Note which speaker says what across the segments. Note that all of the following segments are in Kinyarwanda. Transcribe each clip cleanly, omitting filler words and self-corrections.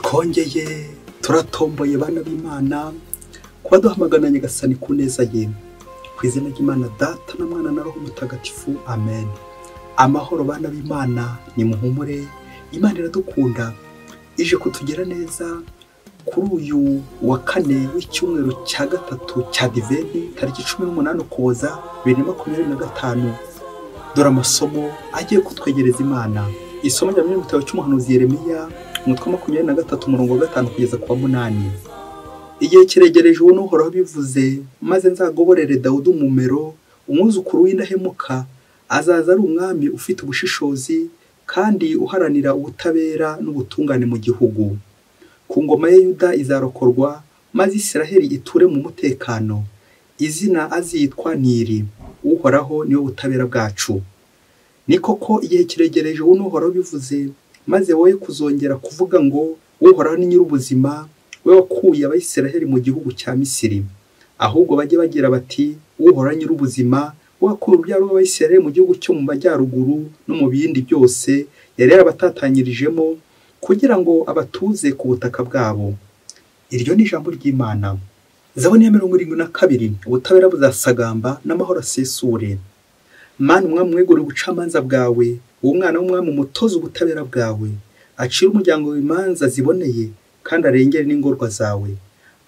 Speaker 1: twongeye turatomboye bana b'Imana kuba duhamagana Nyagasani ku neza ye, ku izina ry'Imana Data na Mwana na Roho Mutagatifu, amen. Amahoro bana b'Imana, ni muhumure, Imana iradukunda, ije kutugira neza kuri uyu wa kane w'icyumweru cya gatatu cya Adventi, tariki 18 Ukuboza 2025. Dore amasomo agiye kutwegereza Imana. Isomo rya mu gitabo cy'umuhanuzi Yeremiya, umutwe wa 23 umurongo wa 5 kugeza ku wa 8. Igihe kiregereje uwo n'Uhoraho bivuze, maze nzagoborere Dawudi umumero, umwuzukuru w'indahemuka, azaza ari umwami ufite ubushishozi kandi uharanira ubutabera n'ubutungane mu gihugu. Ku ngoma ya Yuda izarokorwa, maze Isiraheli iture mu mutekano. Izina azitwa Niri, Uhoraho niwe butabera bwacu. Ni koko igihe kiregereje uwo n'Uhoraho bivuze, maze wowe kuzongera kuvuga ngo Uhoraho ni nyir'ubuzima, we wakuye Abayisiraheli mu gihugu cya Misiri. Ahubwo bajye bagira bati, Uhoraho nyir'ubuzima, wakuye urubyaro rw'Abayisiraheli mu gihugu cyo mu majyaruguru no mu bindi byose yari yarabatatanirijemo, kugira ngo abatuze ku butaka bwabo. Iryo ni ijambo ry'Imana. Zaburi ya 72, ubutabera buzasagamba n'amahoro asesure. Mana umwami mwegure ubucamanza bwawe, uwo mwana w'umwami umutoza ubutabera bwawe, acira umuryango w'imanza ziboneye kandi arengere n'ingorwa zawe.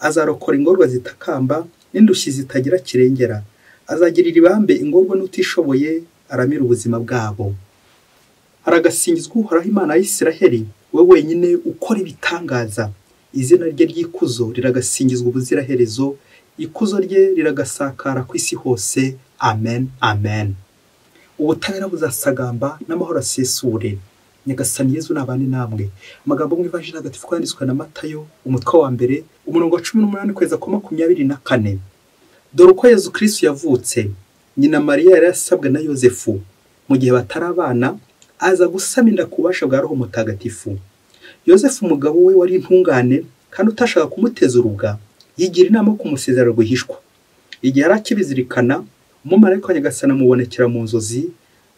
Speaker 1: Azarokora ingorwa zitakamba n'indushyi zitagira kirengera. Azagirira ibambe ingorwa n'utishoboye, aramira ubuzima bwabo. Aragasingizwa Uhoraho Imana ya Isiraheli, we wenyine ukora ibitangaza. Izina rye ry'ikuzo riragasingizwa ubuziraherezo, ikuzo rye riragasakara ku isi hose. Amen, amen. Ubutabera buzasagamba n'amahoro asesure. Nyagasani Yezu nabane namwe. Amagambo mu Ivanjili Ntagatifu kwanditswe na Matayo, umutwe wa 1 umurongo wa 18 kugeza ku 24. Dore uko Yezu Kristo yavutse. Nyina Mariya yari yasabwe na Yozefu, mu gihe batarabana, aza gusama inda ku bubasha bwa Roho Mutagatifu. Yozefu umugabo we wari intungane kandi utashaka kumuteza urubwa, yigira inama yo kumusezerera rwihishwa. Igihe arakibizirikana, umumarayika wa Nyagasani amubonekera mu nzozi,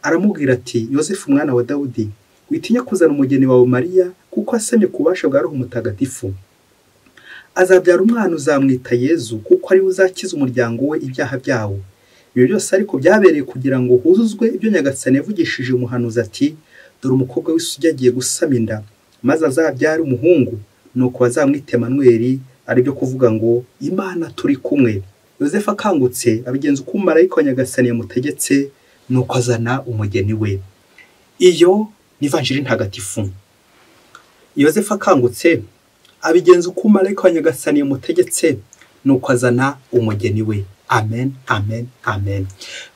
Speaker 1: aramubwira ati, Yozefu mwana wa Dawudi, witinya kuzana umugeni wawe Mariya, kuko asamye ku bubasha bwa Roho Mutagatifu. Azabyara umwana uzamwita Yezu, kuko ari we uzakiza umuryango we ibyaha byawo. Ibyo byose ariko byabereye kugira ngo huzuzwe ibyo Nyagasani yavugishije umuhanuzi ati, dore umukobwa w'isugi agiye gusama inda, maze azabyara umuhungu, nuko bazamwita Emanueli, ari byo kuvuga ngo Imana turi kumwe. Yozefu akangutse abigenza uko umumarayika wa Nyagasani yamutegetse, nuko azana umugeni we. Iyo ni Ivanjili Ntagatifu. Yozefu akangutse abigenza uko umumarayika wa Nyagasani yamutegetse, nuko azana umugeni we. Amen, amen, amen.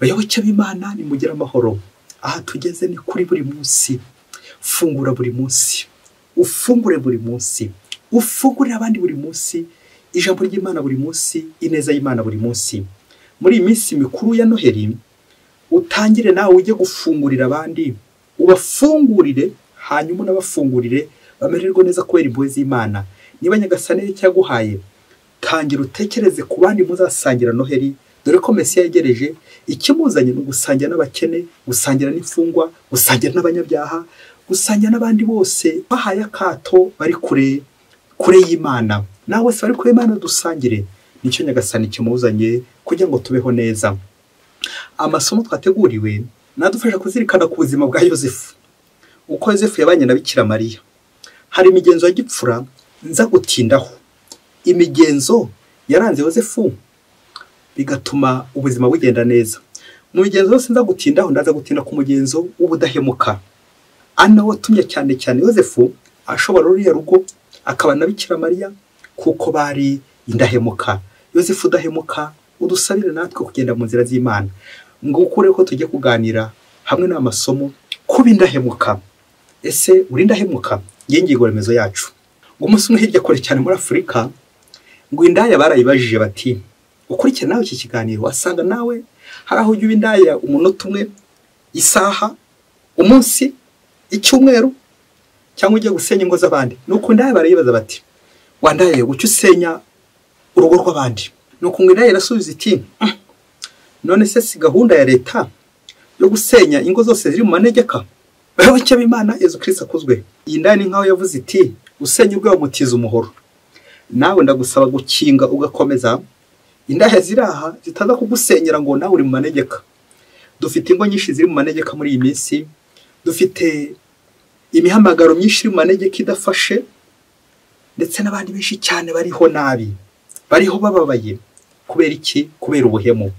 Speaker 1: Bayoboke b'Imana, nimugire amahoro. Aha tugeze ni kuri buri munsi. Fungura buri munsi, ufungure buri munsi, ufungurire abandi buri munsi, ijambo ry'Imana buri munsi, ineza y'Imana buri munsi. Muri iyi minsi mikuru ya Noheli, utangire nawe ujye gufungurira abandi, ubafungurire, hanyuma unabafungurire bamererwe neza kubera impuhwe z'Imana. Niba Nyagasani cyaguhaye, tangira utekereze ku bandi muzasangira Noheli, dore ko Mesiya yegereje. Ikimuzanye no gusangira n'abakene, gusangira n'imfungwa, gusangira n'abanyabyaha, gusangira n'abandi bose bahaye akato bari kure y'Imana. Nawe se bari kure y'Imana dusangire. Nicyo Nyagasani kimuzanye kugira ngo tubeho neza. Amasomo twateguriwe nadufasha kuzirikana ku buzima bwa Yozefu. Uko Yozefu yabanye na Bikira Mariya. Hari imigenzo ya gipfura nza gutindaho. Imigenzo yaranze Yozefu bigatuma ubuzima bugenda neza. Mu migenzo yose nza gutindaho, ndaza gutinda ku mugenzo w'ubudahemuka. Ana watumye cyane cyane Yozefu ashobora ruriya rugo akaba na Bikira Mariya, kuko bari indahemuka. Yozefu udahemuka, udusabire natwe kugenda mu nzira z'Imana. Ngukure ko tujye kuganira hamwe n'amasomo kuba indahemuka. Ese uri indahemuka? Ngingo remezo yacu. Ngo umunsi umwe hirya kure cyane muri Afurika, ngo indaya barayibajije bati, ukurikira nawe iki kiganiro wasanga nawe hari aho ujya indaya umunota umwe, isaha, umunsi, icyumweru, cyangwa ujye gusenya ingo z'abandi. Nuko indaya barayibaza bati, wandaye gucyo usenya urugo rw'abandi? Nuko ngo indaya irasubiza iti, none se si gahunda ya leta yo gusenya ingo zose ziri mu manegeka? Bayoboke b'Imana, Yezu Kristo akuzwe. Iyi ndaya ni nkaho yavuze iti, usenya urwego mutiza umuhoro. Nawe ndagusaba gukinga ugakomeza indaya ziraha zitaza kugusenyera ngo nawe uri mu manegeka. Dufite ingo nyinshi ziri mu manegeka muri iyi minsi, dufite imihamagaro myinshi iri mu manegeka idafashe, ndetse n'abandi benshi cyane bariho nabi, bariho bababaye. Kubera iki? Kubera ubuhemu.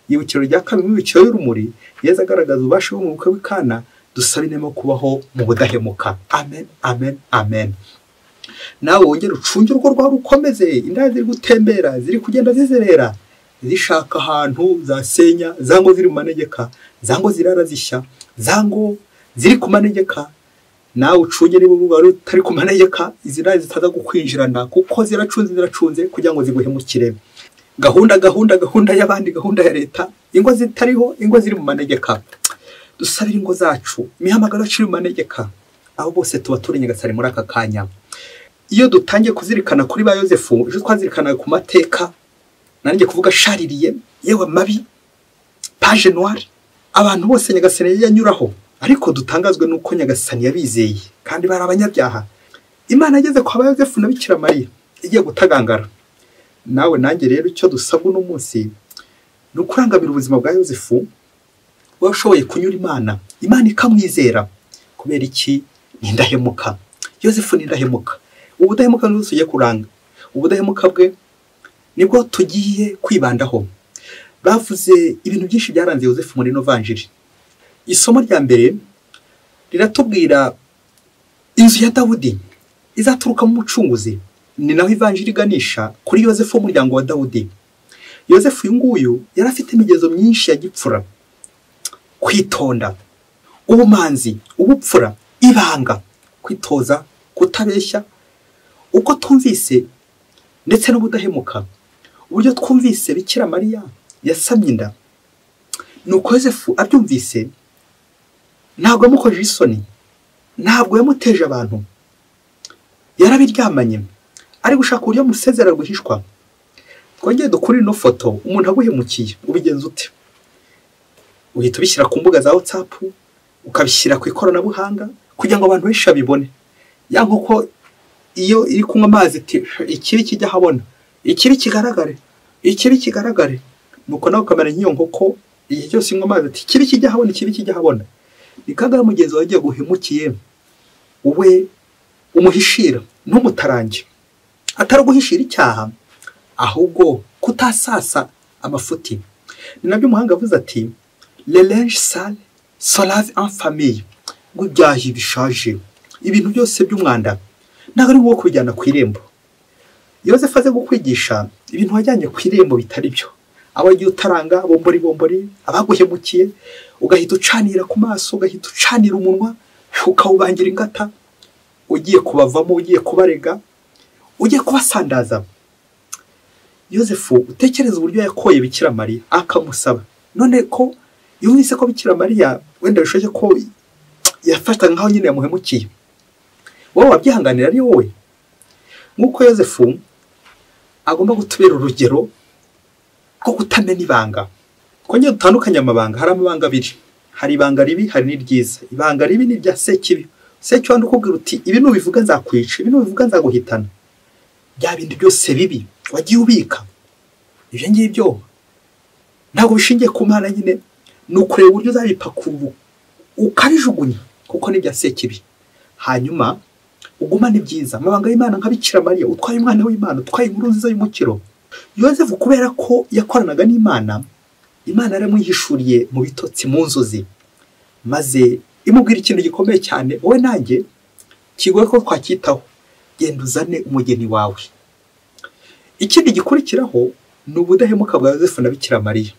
Speaker 1: Ibukiro rya kabiri mu bikiro y'urumuri, Yesu agaragaza ububasha bwo mu bukwe bw'Ikana. Dusabe inema kubaho mu budahemuka. Amen, amen, amen. Nawe wongere ucunge urugo rwawe rukomeze. Indaya ziri gutembera, ziri kugenda zizerera, zishaka ahantu zasenya, zango ziri mu manegeka, zango zirara zishya, zango ziri ku manegeka. Nawe ucunge niba urugo rutari ku manegeka, izi ndaya zitaza gukwinjirana, kuko ziracunze kugira ngo ziguhemukire. Gahunda y'abandi, gahunda ya leta, ingo zitariho, ingo ziri mu manegeka. Dusabire ingo zacu, imihamagaro yacu iri mu manegeka. Aho bose tuba turi Nyagasani muri aka kanya. Iyo dutangiye kuzirikana kuri ba Yozefu, ejo twazirikanaga ku mateka, nanjye kuvuga shaririye, yewe mabi, page noire, abantu bose Nyagasani yanyuraho, ariko dutangazwe nuko Nyagasani yabizeye kandi bari abanyabyaha. Imana yageze kwa ba Yozefu na Bikira Mariya igiye gutagangara. Nawe nanjye rero icyo dusabwa uno munsi ni ukurangamira ubuzima bwa Yozefu, washoboye kunyura Imana ikamwizera. Kubera iki? Ni indahemuka. Yozefu ni indahemuka. Ubudahemuka n'ubu tugiye kuranga. Ubudahemuka bwe nibwo tugiye kwibandaho. Bavuze ibintu byinshi byaranze Yozefu muri Novanjiri. Isomo rya mbere riratubwira inzu ya Dawudi izaturuka mu mucunguzi. Ni naho ivanjiri iganisha kuri Yozefu w'umuryango wa Dawudi. Yozefu uyu nguyu yari afite imigezo myinshi ya gipfura: kwitonda, ubumanzi, ubupfura, ibanga, kwitoza, kutabeshya. Uko twumvise ndetse n'ubudahemuka, uburyo twumvise Bikira Mariya yasamye inda, nuko Yozefu abyumvise ntabwo yamukojeje isoni, ntabwo yamuteje abantu, yarabiryamanye, ari gushaka uburyo musezera rwihishwa. Twongeye dukuri ino foto, umuntu aguhemukiye ubigenza ute? Uhita ubishyira ku mbuga za WhatsApp, ukabishyira ku ikoranabuhanga kugira ngo abantu benshi babibone. Ya nkoko iyo iri kunywa amazi iti ikibi kijya habona, ikibi kigaragare, nuko nawe ukamera nk'iyo nkoko igihe cyose inywa amazi ati ikibi kijya habona. Ni kaga mugenzi wawe agiye guhemukiye, uwe umuhishira n'umutarange, atari guhishira icyaha, ahubwo kutasasa amafuti. Ni nabyo umuhanga avuze ati le linge sale se lave en famille. Ibyahi bishaje, ibintu byose by'umwanda ntabwo ari ngombwa kubijyana ku irembo. Yozefu aze gukwigisha ibintu wajyanye ku irembo bitari byo. Abagiye utaranga bombori, abaguhemukiye ugahita ucanira ku maso, ugahita ucanira umunwa, ukawubangira ingata, ugiye kubavamo, ugiye kubarega, ugiye kubasandaza. Yozefu utekereza uburyo yakoye Bikira Mariya akamusaba, none ko yumvise ko Bikira Mariya wenda bishoje ko yafata nkaho nyine yamuhemukiye, wowe wabyihanganira ari wowe? Nkuko Yozefu agomba gutubera urugero ko kutamena ibanga. Kongera dutandukanya amabanga, hari amabanga abiri, hari ibanga ribi, hari n'iryiza. Ibanga ribi ni rya Sekibi. Sekibi ndukubwira uti ibi nubivuga nzakwica, ibi nubivuga nzaguhitana. Bya bindi byose bibi wagiye ubika, ibyo ngibyo ntabwo bishingiye ku Mana nyine, nukureba uburyo uzabipakubu ukabijugunya, kuko ni bya Sekibi. Hanyuma ugumana ibyiza, amabanga y'Imana nka Bikira Mariya utwaye umwana w'Imana, utwaye inkuru nziza y'umukiro. Yozefu kubera ko yakoranaga n'Imana, Imana yaramwihishuriye mu bitotsi, mu nzozi, maze imubwira ikintu gikomeye cyane, wowe nanjye kigoye ko twacyitaho, genda uzane umugeni wawe. Ikindi gikurikiraho ni ubudahemuka bwa Yozefu na Bikira Mariya.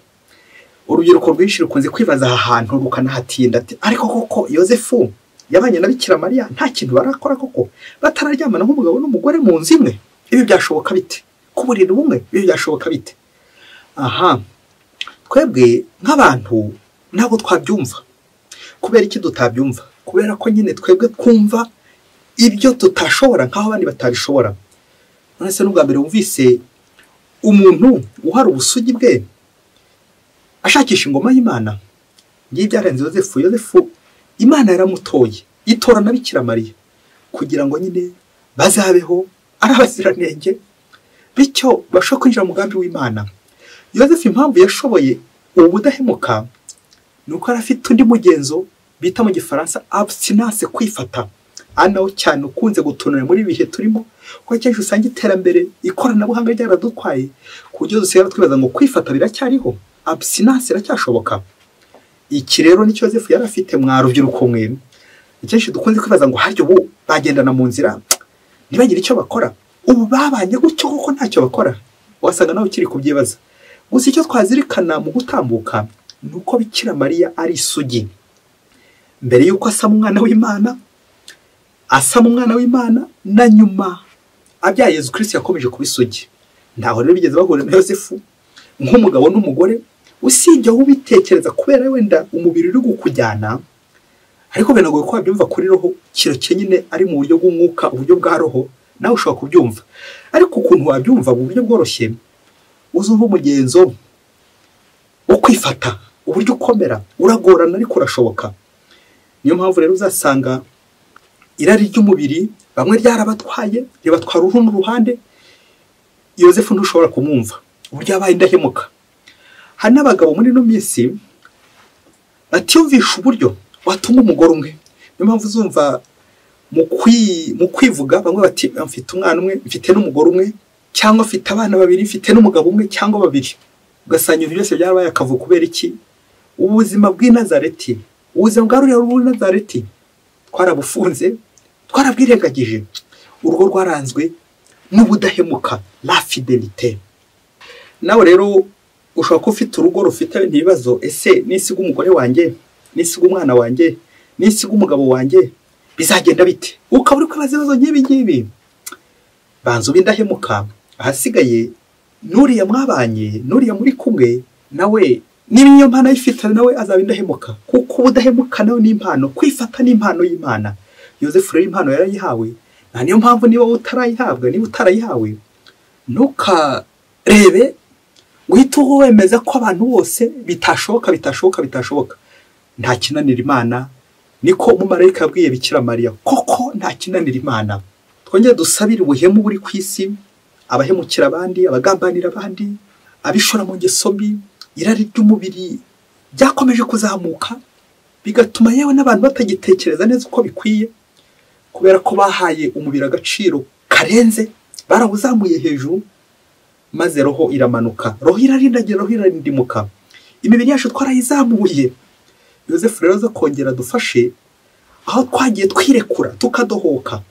Speaker 1: Urubyiruko rwinshi rukunze kwibaza aha hantu rukanahatinda ati ariko koko Yozefu yabanye na Bikira Mariya nta kintu barakora koko, batararyamana nk'umugabo n'umugore mu nzu imwe? Ibi byashoboka bite? Ku buriri bumwe ibi byashoboka bite? Aha, twebwe nk'abantu ntabwo twabyumva. Kubera iki tutabyumva? Kubera ko nyine twebwe twumva ibyo tutashobora nk'aho abandi batabishobora. None se n'ubwa mbere wumvise umuntu uhari ubusugi bwe ashakisha ingoma y'Imana? Ngiye byarenze Yozefu. Imana yaramutoye, itora na Bikira Mariya kugira ngo nyine bazabeho ari abaziranenge bityo bashobora kwinjira mu mugambi w'Imana. Yozefu impamvu yashoboye ubu budahemuka ni uko arafite undi mugenzo bita mu gifaransa abstinence, kwifata, nawo cyane ukunze gutonera muri bihe turimo, kuko cyane usanga iterambere ikoranabuhanga ryaradutwaye ku buryo dusigara twibaza ngo kwifata biracyariho, abstinence iracyashoboka. Iki rero ni Yozefu yari afite, mwarubyiruko mwe icyinshi dukunze kwibaza ngo haryo ubu bagendana mu nzira ntibagire icyo bakora, ubu babanye gutyo kuko ntacyo bakora, wasanga nawe ukiri kubyibaza. Gusa icyo twazirikana mu gutambuka ni uko Bikira Mariya ari isugi. Mbere y'uko asama umwana w'Imana, asama umwana w'Imana, na nyuma abyaye Yezu Kristo yakomeje kuba isugi. Ntaho rero bigeze bahura na Yozefu nk'umugabo n'umugore, usibye aho ubitekereza kubera wenda umubiri uri gukujyana, ariko benagoye ko wabyumva kuri roho, kireke nyine ari mu buryo bw'umwuka, uburyo bwa roho nawe ushobora kubyumva. Ariko ukuntu wabyumva mu buryo bworoshye, uzumva umugenzo wo kwifata, uburyo ukomera, uragorana ariko urashoboka. Niyo mpamvu rero uzasanga irari ry'umubiri bamwe ryarabatwaye, ribatwara uruhu n'uruhande. Yozefu ntushobora kumwumva uburyo yabaye indahemuka. Hari n'abagabo muri no minsi batiyumvisha uburyo watunga umugore umwe. Niyo mpamvu uzumva mu kwivuga bamwe bati mfite umwana umwe, mfite n'umugore umwe, cyangwa mfite abana babiri, mfite n'umugabo umwe cyangwa babiri. Ugasanga ibintu byose byarabaye akavu. Kubera iki? Ubuzima bw'i Nazareti, ubuzima bwa ruriya rw'i Nazareti twarabufunze, twarabwirengagije. Urugo rwaranzwe n'ubudahemuka, la fidelite. Nawe rero ushobora kuba ufite urugo rufite ibibazo, ese nisiga umugore wanjye, nisiga umwana wanjye, nisiga umugabo wanjye bizagenda bite? Ukaba uri kwibaza ibibazo nk'ibi ngibi. Banza ubindahemuka, ahasigaye nuriya mwabanye, nuriya muri kumwe nawe niba iyo mpano ayifite nawe azaba indahemuka, kuko ubudahemuka nawe ni impano, kwifata ni impano y'Imana. Yozefu rero impano yarayihawe, na niyo mpamvu niba utarayihabwa, niba utarayihawe, ntukarebe uhita wemeza ko abantu bose bitashoboka. Nta kinanira Imana, niko umumarayika yabwiye Bikira Mariya, koko nta kinanira Imana. Twongere dusabire ubuhemu buri ku isi, abahemukira abandi, abagambanira abandi, abishora mu ngeso mbi, irari ry'umubiri byakomeje kuzamuka, bigatuma yewe n'abantu batagitekereza neza uko bikwiye, kubera ko bahaye umubiri agaciro karenze, barawuzamuye hejuru, maze roho iramanuka, roho irarindagira, roho irarindimuka. Imibiri yacu twarayizamuye. Yozefu rero zo kongera dufashe aho twagiye twirekura, tukadohoka,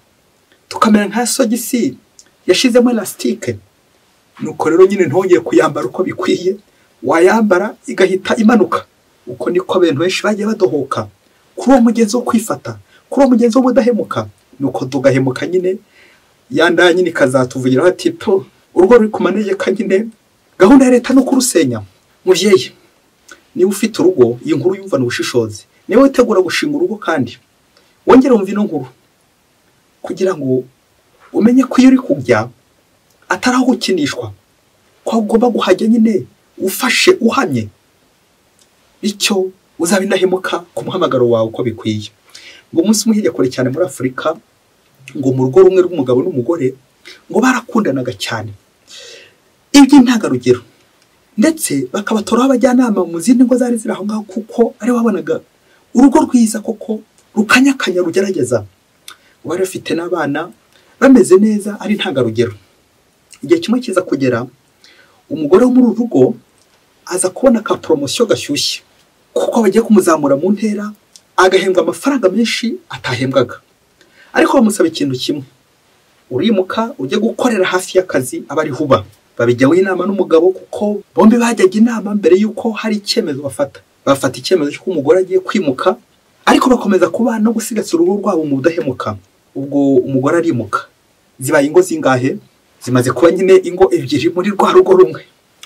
Speaker 1: tukamera nka sogisi yashizemo elastike. Nuko rero nyine ntongeye kuyambara uko bikwiye, wayambara igahita imanuka. Uko niko abantu benshi bagiye badohoka kuri uwo mugenzi wo kwifata, kuri uwo mugenzi w'ubudahemuka. Nuko tugahemuka nyine, yanda nyine ikazatuvugira ati to urugo ruri ku manegeka nyine, gahunda ya leta no kurusenya. Muvyeyi, niba ufite urugo, iyi nkuru yumva n'ubushishozi. Niba witegura gushinga urugo kandi wongera umva ino nkuru, kugira ngo umenye ko iyo uri kujya atari aho gukinishwa, ko ugomba guhajya nyine ufashe uhamye, bityo uzaba indahemuka ku muhamagaro wawe uko bikwiye. Ngo umunsi umwe hirya kure cyane muri Afurika, ngo mu rugo rumwe rw'umugabo n'umugore, ngo barakundanaga cyane iby'intangarugero, ndetse bakabatoraho abajyanama mu zindi ngo zari ziri aho ngaho, kuko ari wabonaga urugo rwiza koko rukanyakanya rugerageza. Bari bafite n'abana bameze neza, ari intangarugero. Igihe kimwe kiza kugera, umugore wo muri uru rugo aza kubona ka promotion gashyushye, kuko bagiye kumuzamura mu ntera, agahembwa amafaranga menshi atahembwaga. Ariko bamusaba ikintu kimwe, urimuka ujye gukorera hafi y'akazi abari huba. Babijyaho inama n'umugabo, kuko bombi bajyaga inama mbere y'uko hari icyemezo bafata icyemezo cy'uko umugore agiye kwimuka, ariko bakomeza kubana no gusigasira urugo rwabo mu budahemuka. Ubwo umugore arimuka, zibaye ingo zingahe? Zimaze kuba nyine ingo ebyiri muri rwa rugo rumwe.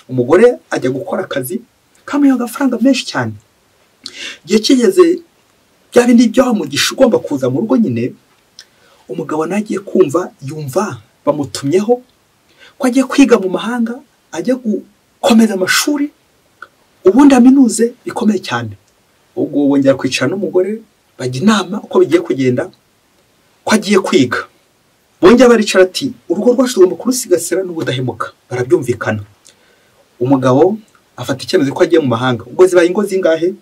Speaker 1: Umugore ajya gukora akazi kamuha agafaranga menshi cyane. Igihe kigeze bya bindi by'amugisha ugomba kuza mu rugo nyine, umugabo nagiye yumva bamutumyeho ko agiye kwiga mu mahanga, ajya gukomeza amashuri, ubundi aminuze bikomeye cyane. Ubwo wongera kwicara n'umugore bajya inama uko bigiye kugenda, ko agiye kwiga. bongera baricara ati urugo rwacu tugomba kurusigasira n'ubudahemuka. Barabyumvikana. Umugabo afata icyemezo ko agiye mu mahanga. Ubwo zibaye ingo zingahe?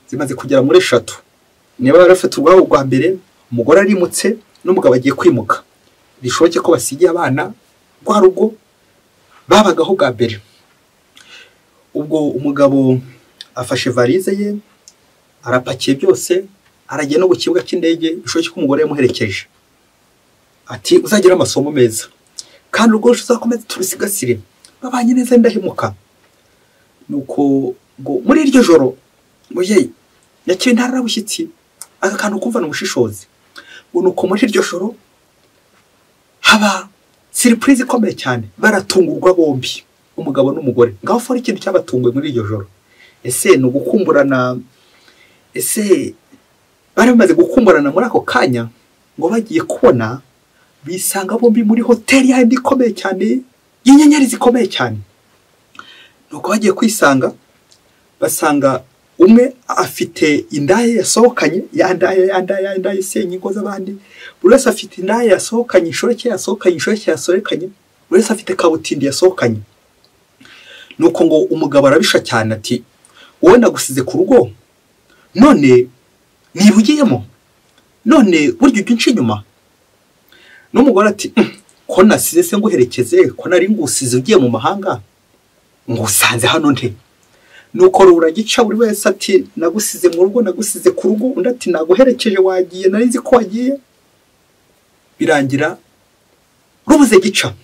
Speaker 1: Zimaze kugera muri 3. Niba barafata urwabo rwa mbere, umugore arimutse n'umugabo agiye kwimuka, bishoboke ko basigiye abana rwa rugo babagaho bwa mbere. Ubwo umugabo afashe varize ye, arapakiye byose, aragiye no ku kibuga cy'indege, bishoboke ko umugore yamuherekeje. Ati uzagira amasomo meza kandi urwo uzakomeza turisigasire, babanye neza ndahemuka. Nuko ngo muri iryo joro muye yakiye ntarabushyitsi aka kantu kumva n'ubushishozi. Nuko muri iryo joro haba surprise ikomeye cyane, baratungurwa bombi, umugabo n'umugore. Ngaho fora ikintu cyabatunguye muri iryo joro. Ese no gukumburana, ese bari bamaze gukumburana muri ako kanya ngo bagiye kubona bisanga bombi muri hoteli yandi ikomeye cyane, y'inyenyeri zikomeye cyane. Nuko bagiye kwisanga, basanga umwe afite indaye yasohokanye, yandaye senyigo z'abandi, buri wese afite indaye yasohokanye, inshoreke yasohokanye, buri wese afite kabutindi yasohokanye. Nuko ngo umugabo arabisha cyane ati wowe nagusize ku rugo, none nibugiyemo, none buryo ujye inyuma. N'umugore ati ko nasize se nguherekeze, ko nari ngusize ugiye mu mahanga, ngusanze hano nte. Nuko ruragica buri wese ati nagusize mu rugo, nagusize ku rugo, undi ati naguherekeje wagiye, nari nzi ko wagiye. Birangira rubuze gica.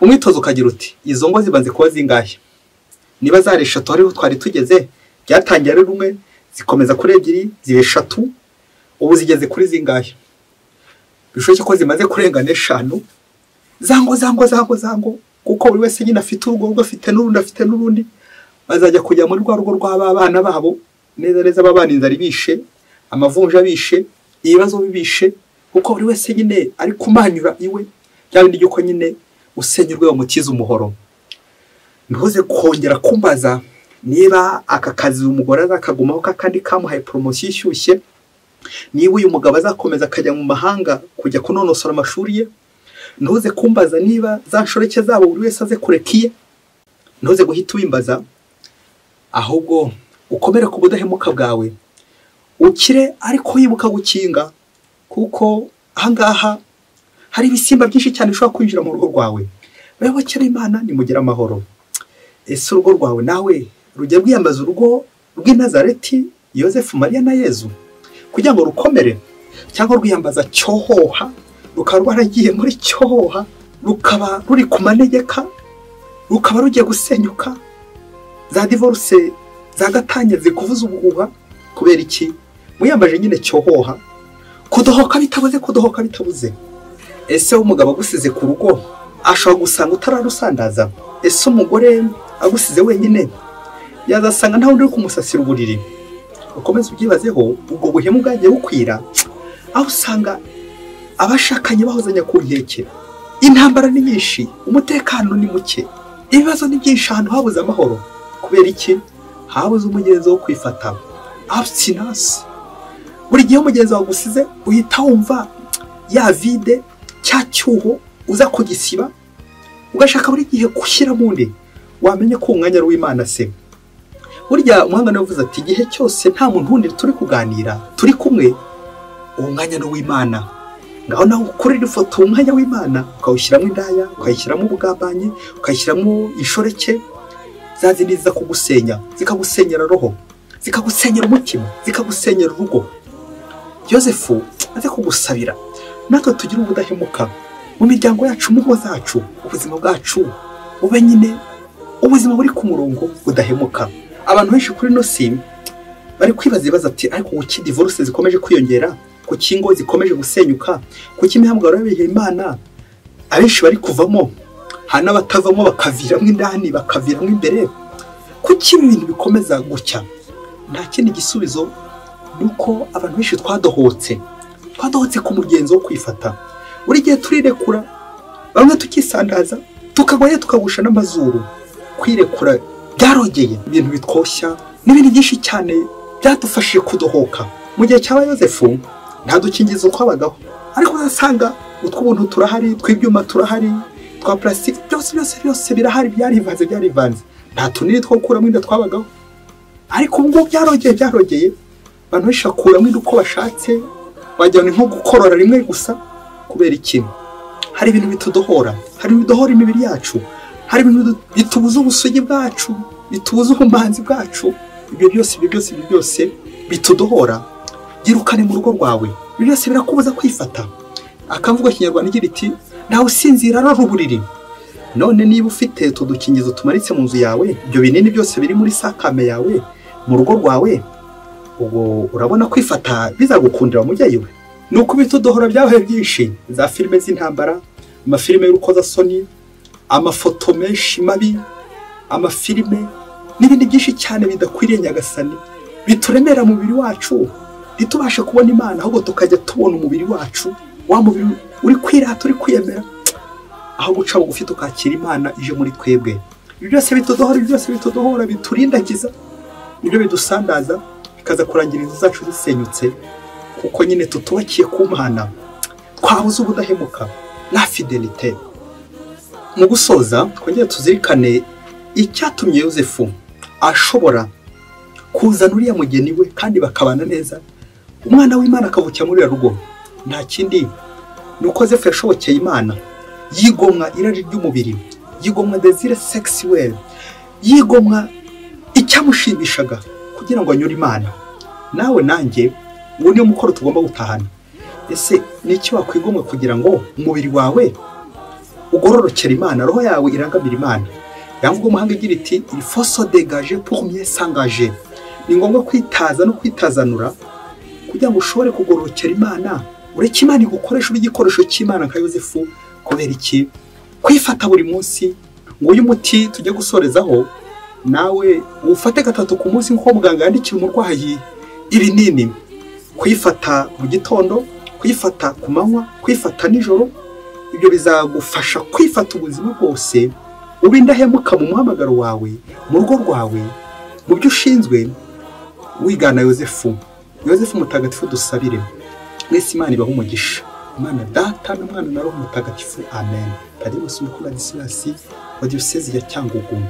Speaker 1: Umwitozo ukagira uti izo ngo zibanze kuba zingahe? Niba zari 3 ariho twari tugeze, byatangiye ari rumwe, zikomeza kuri 2, zibe 3, ubu zigeze kuri zingahe? Bishoboke ko zimaze kurengana 5. Zango kuko buri wese nyine afite urugo, afite n'urundi, bazajya kujya muri rwa rugo rw'abana babo neza babana inzara ibishe, amavunja bishe, ibibazo bibishe, kuko buri wese nyine ari kumanyura iwe, cyabindi yuko nyine usenyurwe umukiza umuhoro. Ntuze kongera kumbaza niba aka kazi umugore azakagumaho kandi kamuhaye promotion ishyushye, niba uyu mugabo azakomeza akajya mu mahanga kujya kunonosora amashuri ye. Ntuze kumbaza niba za nshoreke zabo buri wese aze kurekiye. Ntuze guhita wimbaza, ahubwo ukomere ku budahemuka bwawe, ukire ariko wibuka gukinga, kuko ahangaha hari ibisimba byinshi cyane bishobora kwinjira mu rugo rwawe. Bayobokera Imana nimugira amahoro. Ese urugo rwawe nawe rujya rwiyambaza urugo rw'i Nazareti, Yosefu, Mariya na Yezu, kugira ngo rukomere, cyangwa rwiyambaza Cyohoha, rukaba rwaragiye muri Cyohoha, rukaba ruri ku manegeka, rukaba rugiye gusenyuka, za divorce za gatanya zikuvuza ubuhuha. Kubera iki? Muyambaje nyine Cyohoha, kudohoka bitabuze. Ese umugabo agusize ku rugo ashobora gusanga utararusandaza? Ese umugore agusize wenyine yazasanga ntawe uri kumusasira uburiri? Ukomeze ubyibazeho, ubwo buhemu bwagiye bukwira, aho usanga abashakanye bahozanya ku nkeke, intambara ni nyinshi, umutekano ni muke, ibibazo ni byinshi, ahantu habuze amahoro. Kubera iki? Habuze umugenzo wo kwifata, abstinence. Buri gihe umugenzo wagusize uhita wumva ya vide, cya cyuho uza kugisiba, ugashaka buri gihe gushyira mundi. Wamenye ko umwanya ari w'Imana se. Burya umuhanga navuze ati igihe cyose nta muntu wundi turi kuganira, turi kumwe, uwo mwanya ni w'Imana. Ngaho nawe ukorera ifoto umwanya w'Imana, ukawushyiramo indaya, ukayishyiramo ubugambanyi, ukayishyiramo inshoreke, zazindi ziza kugusenya, zikagusenyera roho, zikagusenyera umutima, zikagusenyera urugo. Yosefu aze kugusabira natwe tugira ubudahemuka mu miryango yacu, mu ngo zacu, ubuzima bwacu ube nyine ubuzima buri ku murongo budahemuka. Abantu benshi kuri no sim bari kwibaza ibibazo ati ariko kuki divorce zikomeje kwiyongera, kuki ingo zikomeje gusenyuka, kuki imihamagaro y'abihe Imana abenshi bari kuvamo, hana batavamo bakaviramo indani, bakaviramo imbere, kuki ibintu bikomeza gutya? Nta kindi gisubizo nuko abantu benshi twadohotse ku mugenzo wo kwifata. Buri gihe turirekura, bamwe tukisandaza, tukagwaye tukagusha n'amazuru. Kwirekura byarogeye, ibintu bitwoshya n'ibindi byinshi cyane byadufashije kudohoka. Mu gihe cya Yosefu nta dukingizo twabagaho, ariko uzasanga utw'ubuntu turahari, tw'ibyuma turahari, twa plastic byose birahari, byarivanze nta tunini two gukuramo inda twabagaho. Ariko ubwo byarogeye abantu bishakuramo inda uko bashatse, wajyana nko gukorora rimwe gusa. Kubera iki? Hari ibintu bitudohora, hari ibidohora imibiri yacu, hari ibintu bitubuza ubusugi bwacu, bitubuza ubumanzi bwacu. Ibyo byose bitudohora. Girukane mu rugo rwawe, ibyo byose birakubuza kwifata. Akamvuga Kinyarwanda igira iti nawe usinzira arara uburiri. None niba ufite tudukingizo tumaritse mu nzu yawe, ibyo binini byose biri muri sakame yawe mu rugo rwawe, ubwo urabona kwifata bizagukundira mujyayo we. Nuko bitudohora byabaye byinshi, za filime z'intambara, amafilime y'urukozasoni, amafoto menshi mabi, amafilime n'ibindi byinshi cyane bidakwiriye Nyagasani, bituremera mu mubiri wacu, ntitubashe kubona Imana, ahubwo tukajya tubona umubiri wacu, wa mubiri uri kwirata, uri kwiyemera, aho guca bugufi tukakira Imana ije muri twebwe. Ibyo byose bitudohora, biturindagiza, nibyo bidusandaza, bikaza kurangira inzu zacu zisenyutse, kuko nyine tutubakiye ku Mana, twabuze ubudahemuka na fidelite. Mu gusoza twongere tuzirikane icyatumye Yosefu ashobora kuzana uriya mugeni we kandi bakabana neza, umwana w'Imana akavukira muri rugo. Nta kindi nuko Yosefu yashobokeye Imana, yigomwa irari ry'umubiri, yigomwa desire sexuelle, yigomwa icyamushimishaga kugira ngo anyure Imana. Nawe nanjye ubu niyo mukoro tugomba gutahana. Ese ni iki wakwigomwa kugira ngo umubiri wawe ugororokere Imana, roho yawe irangamira Imana? Yamvuga umuhanga igira iti il faut se dégager pour mieux s'engager. Ni ngombwa kwitaza no kwitazanura kugira ngo ushobore kugororokera Imana, ureke Imana igukoresha igikoresho cy'Imana nka Yosefu. Kubera iki? Kwifata buri munsi. Ngo uyu muti tujye gusorezaho nawe ufate 3 ku munsi nko muganga yandikira umurwayi ibinini. Kwifata mu gitondo, kwifata ku manywa, kwifata nijoro, ibyo bizagufasha kwifata ubuzima bwose, ubindahemuka mu muhamagaro wawe, mu rugo rwawe, mu byo ushinzwe. Wigana Yosefu mutagatifu dusabire. Mwese Imana ibahe umugisha. Imana Data na Mwana na Roho Mutagatifu. Amen. Padiri Musumukuru Ladislas wa Diocese ya Cyangugu.